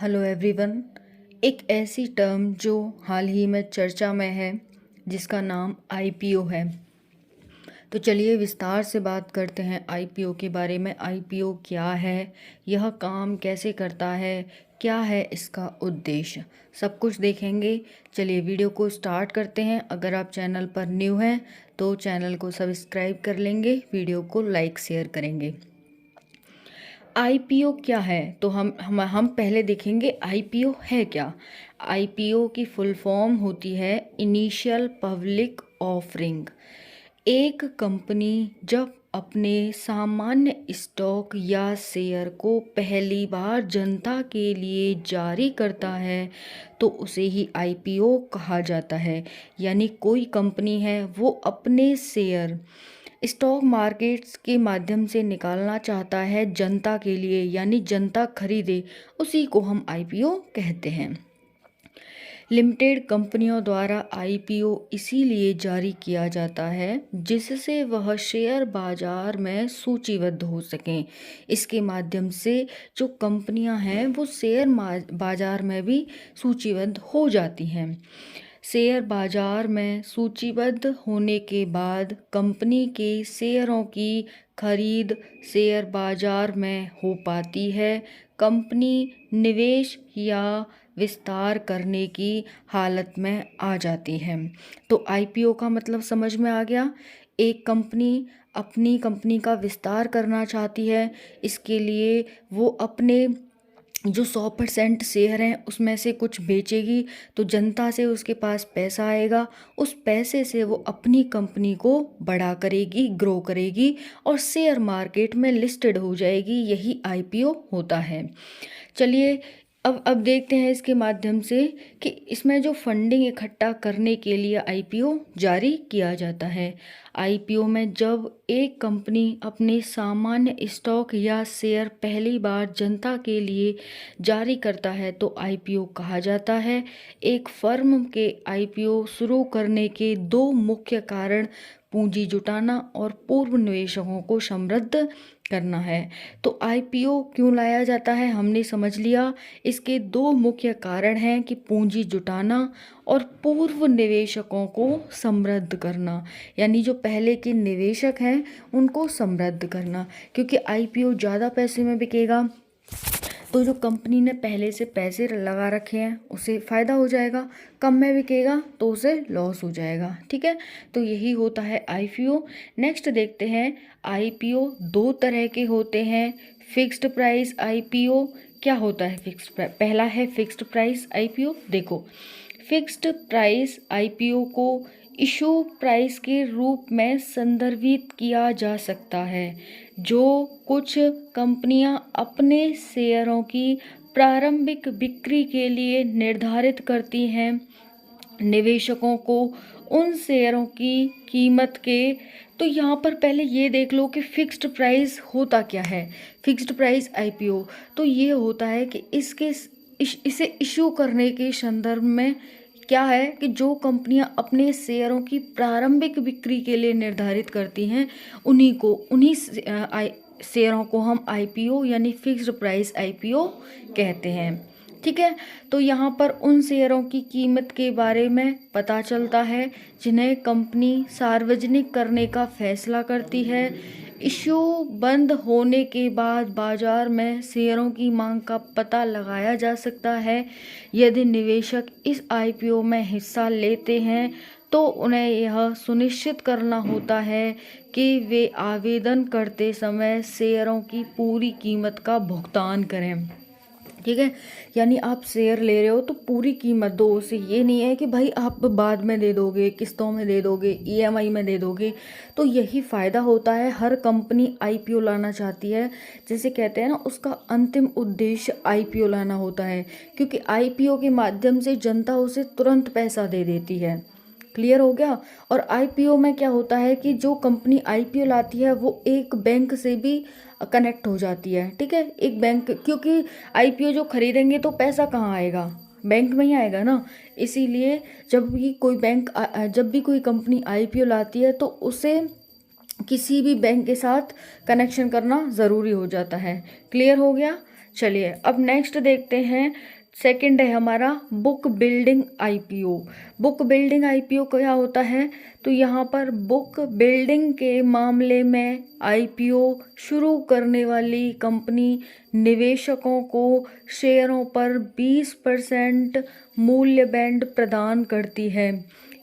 Hello everyone. एक ऐसी term जो हाल ही में चर्चा में है जिसका नाम आईपीओ है। तो चलिए विस्तार से बात करते हैं आईपीओ के बारे में। आईपीओ क्या है, यह काम कैसे करता है, क्या है इसका उद्देश्य, सब कुछ देखेंगे। चलिए वीडियो को स्टार्ट करते हैं। अगर आप चैनल पर न्यू हैं तो चैनल को सब्सक्राइब कर लेंगे, वीडियो को लाइक शेयर करेंगे। आईपीओ क्या है तो हम पहले देखेंगे आईपीओ है क्या। आईपीओ की फुल फॉर्म होती है इनिशियल पब्लिक ऑफरिंग। एक कंपनी जब अपने सामान्य स्टॉक या शेयर को पहली बार जनता के लिए जारी करता है तो उसे ही आईपीओ कहा जाता है। यानी कोई कंपनी है वो अपने शेयर स्टॉक मार्केट्स के माध्यम से निकालना चाहता है जनता के लिए, यानी जनता खरीदे, उसी को हम आईपीओ कहते हैं। लिमिटेड कंपनियों द्वारा आईपीओ इसीलिए जारी किया जाता है जिससे वह शेयर बाजार में सूचीबद्ध हो सकें। इसके माध्यम से जो कंपनियां हैं वो शेयर बाजार में भी सूचीबद्ध हो जाती हैं। शेयर बाजार में सूचीबद्ध होने के बाद कंपनी के शेयरों की खरीद शेयर बाजार में हो पाती है। कंपनी निवेश या विस्तार करने की हालत में आ जाती है। तो आईपीओ का मतलब समझ में आ गया। एक कंपनी अपनी कंपनी का विस्तार करना चाहती है, इसके लिए वो अपने जो 100% शेयर हैं उसमें से कुछ बेचेगी तो जनता से उसके पास पैसा आएगा। उस पैसे से वो अपनी कंपनी को बड़ा करेगी, ग्रो करेगी और शेयर मार्केट में लिस्टेड हो जाएगी। यही आईपीओ होता है। चलिए अब देखते हैं इसके माध्यम से कि इसमें जो फंडिंग इकट्ठा करने के लिए आईपीओ जारी किया जाता है। आईपीओ में जब एक कंपनी अपने सामान्य स्टॉक या शेयर पहली बार जनता के लिए जारी करता है तो आईपीओ कहा जाता है। एक फर्म के आईपीओ शुरू करने के दो मुख्य कारण पूंजी जुटाना और पूर्व निवेशकों को समृद्ध करना है। तो आईपीओ क्यों लाया जाता है हमने समझ लिया। इसके दो मुख्य कारण हैं कि पूंजी जुटाना और पूर्व निवेशकों को समृद्ध करना, यानी जो पहले के निवेशक हैं उनको समृद्ध करना। क्योंकि आईपीओ ज़्यादा पैसे में बिकेगा तो जो कंपनी ने पहले से पैसे लगा रखे हैं उसे फ़ायदा हो जाएगा, कम में बिकेगा तो उसे लॉस हो जाएगा। ठीक है, तो यही होता है आईपीओ। नेक्स्ट देखते हैं आईपीओ दो तरह के होते हैं। फिक्स्ड प्राइस आईपीओ क्या होता है? पहला है फिक्स्ड प्राइस आईपीओ। देखो, फिक्स्ड प्राइस आईपीओ को इशू प्राइस के रूप में संदर्भित किया जा सकता है जो कुछ कंपनियां अपने शेयरों की प्रारंभिक बिक्री के लिए निर्धारित करती हैं निवेशकों को उन शेयरों की कीमत के। तो यहाँ पर पहले ये देख लो कि फिक्स्ड प्राइस होता क्या है। फिक्स्ड प्राइस आईपीओ तो ये होता है कि इसे इशू करने के संदर्भ में क्या है कि जो कंपनियां अपने शेयरों की प्रारंभिक बिक्री के लिए निर्धारित करती हैं उन्हीं शेयरों को हम आईपीओ यानी फिक्स्ड प्राइस आईपीओ कहते हैं। ठीक है, तो यहाँ पर उन शेयरों की कीमत के बारे में पता चलता है जिन्हें कंपनी सार्वजनिक करने का फैसला करती है। इशू बंद होने के बाद बाजार में शेयरों की मांग का पता लगाया जा सकता है। यदि निवेशक इस आईपीओ में हिस्सा लेते हैं तो उन्हें यह सुनिश्चित करना होता है कि वे आवेदन करते समय शेयरों की पूरी कीमत का भुगतान करें। ठीक है, यानी आप शेयर ले रहे हो तो पूरी कीमत दो उसे। ये नहीं है कि भाई आप बाद में दे दोगे, किस्तों में दे दोगे, ईएमआई में दे दोगे। तो यही फ़ायदा होता है। हर कंपनी आईपीओ लाना चाहती है, जैसे कहते हैं ना उसका अंतिम उद्देश्य आईपीओ लाना होता है, क्योंकि आईपीओ के माध्यम से जनता उसे तुरंत पैसा दे देती है। क्लियर हो गया। और आईपीओ में क्या होता है कि जो कंपनी आईपीओ लाती है वो एक बैंक से भी कनेक्ट हो जाती है। ठीक है, एक बैंक, क्योंकि आईपीओ जो खरीदेंगे तो पैसा कहाँ आएगा, बैंक में ही आएगा ना। इसीलिए जब भी कोई कंपनी आईपीओ लाती है तो उसे किसी भी बैंक के साथ कनेक्शन करना ज़रूरी हो जाता है। क्लियर हो गया। चलिए अब नेक्स्ट देखते हैं। सेकंड है हमारा book building IPO. Book building IPO क्या होता है? तो यहाँ पर बुक बिल्डिंग के मामले में आईपीओ शुरू करने वाली कंपनी निवेशकों को शेयरों पर 20% मूल्य बैंड प्रदान करती है।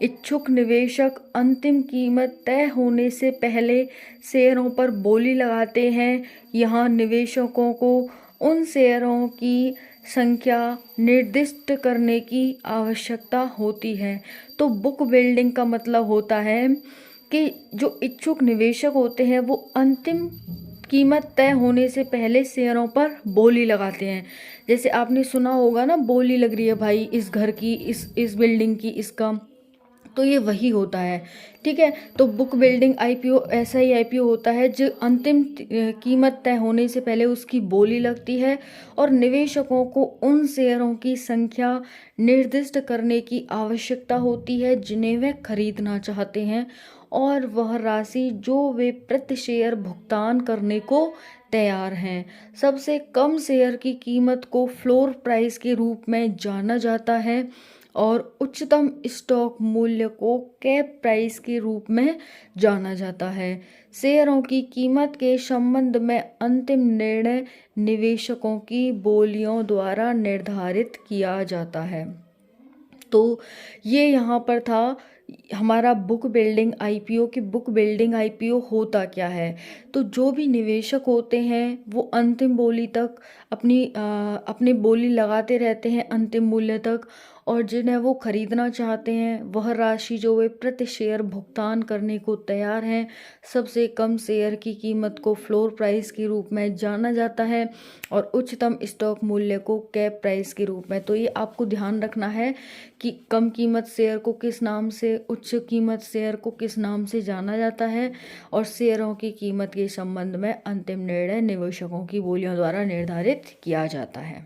इच्छुक निवेशक अंतिम कीमत तय होने से पहले शेयरों पर बोली लगाते हैं। यहाँ निवेशकों को उन शेयरों की संख्या निर्दिष्ट करने की आवश्यकता होती है। तो बुक बिल्डिंग का मतलब होता है कि जो इच्छुक निवेशक होते हैं वो अंतिम कीमत तय होने से पहले शेयरों पर बोली लगाते हैं। जैसे आपने सुना होगा ना, बोली लग रही है भाई इस घर की, इस बिल्डिंग की, इसका, तो ये वही होता है। ठीक है, तो बुक बिल्डिंग आईपीओ ऐसा ही आईपीओ होता है जो अंतिम कीमत तय होने से पहले उसकी बोली लगती है और निवेशकों को उन शेयरों की संख्या निर्दिष्ट करने की आवश्यकता होती है जिन्हें वे खरीदना चाहते हैं, और वह राशि जो वे प्रति शेयर भुगतान करने को तैयार हैं। सबसे कम शेयर की कीमत को फ्लोर प्राइस के रूप में जाना जाता है और उच्चतम स्टॉक मूल्य को कैप प्राइस के रूप में जाना जाता है। शेयरों की कीमत के संबंध में अंतिम निर्णय निवेशकों की बोलियों द्वारा निर्धारित किया जाता है। तो ये यहाँ पर था हमारा बुक बिल्डिंग आईपीओ। की बुक बिल्डिंग आईपीओ होता क्या है? तो जो भी निवेशक होते हैं वो अंतिम बोली तक अपनी बोली लगाते रहते हैं अंतिम मूल्य तक, और जिन्हें वो खरीदना चाहते हैं वह राशि जो वे प्रति शेयर भुगतान करने को तैयार हैं। सबसे कम शेयर की कीमत को फ्लोर प्राइस के रूप में जाना जाता है और उच्चतम स्टॉक मूल्य को कैप प्राइस के रूप में। तो ये आपको ध्यान रखना है कि कम कीमत शेयर को किस नाम से, उच्च कीमत शेयर को किस नाम से जाना जाता है, और शेयरों की कीमत के संबंध में अंतिम निर्णय निवेशकों की बोलियों द्वारा निर्धारित किया जाता है।